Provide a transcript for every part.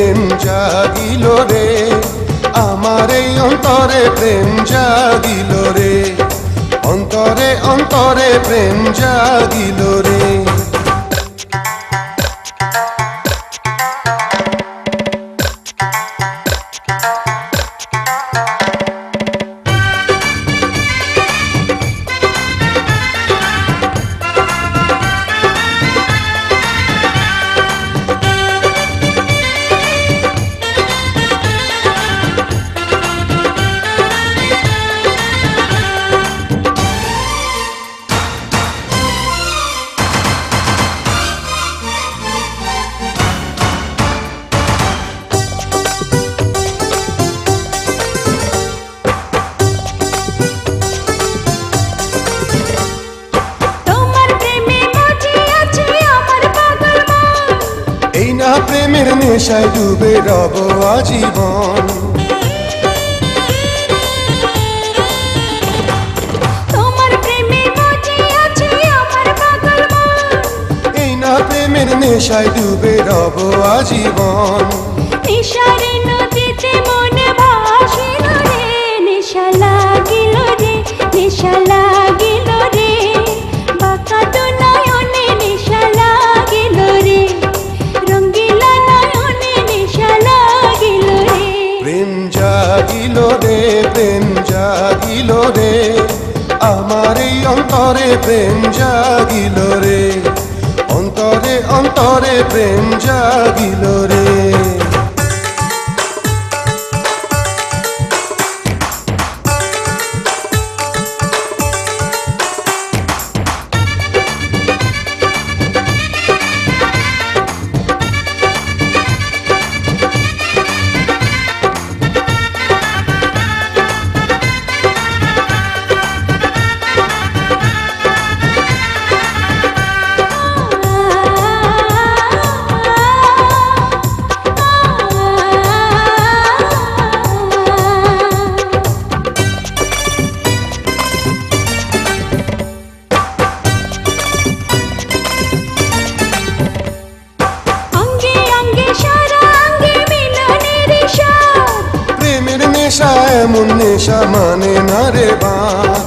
প্রেম জাগিল রে, আমার এই অন্তরে প্রেম জাগিল রে, অন্তরে অন্তরে প্রেম জাগিল রে। প্রেমের নেশায় ডুবে রব আজীবন, তোমার প্রেমে মজে আছে আমার পাগল মন। এই না প্রেমের নেশায় ডুবে রব আজীবন। নেশারে নদীতে মনে ভাসিল রে, নেশা লাগিল রে, নেশা লাগিল রে, বাঁকা তো নয়নে নেশা লাগিল রে, রঙ্গিলা নয়নে নেশা লাগিল রে। প্রেম জাগিল রে, প্রেম জাগিল রে, আমার এই অন্তরে প্রেম জাগিল রে, অন্তরে অন্তরে প্রেম জাগিল রে। নেশা এমন নেশা মানে না রে বাঁধ,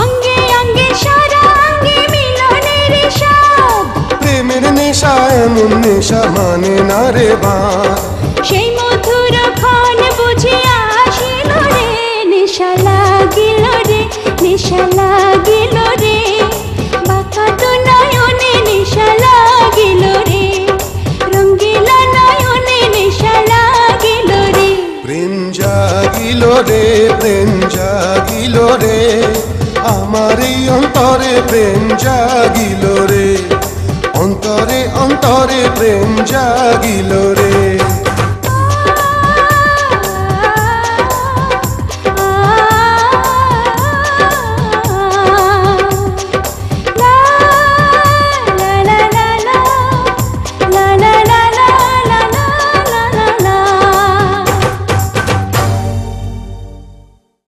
অঙ্গে অঙ্গে সারা অঙ্গে মিলনের স্বাদ। প্রেমের নেশা এমন নেশা মানে না রে বাঁধ, সেই মধুর ক্ষণ বুঝে আসিল রে, নেশা লাগিল রে, নেশা লাগিল রে, বাঁকা তো নয়নে নেশা লাগিল রে, রঙ্গিলা নয়নে নেশা লাগিল রে। প্রেম জাগিল রে, প্রেম জাগিল রে, আমার এই অন্তরে প্রেম জাগিল রে, অন্তরে অন্তরে প্রেম জাগিল রে।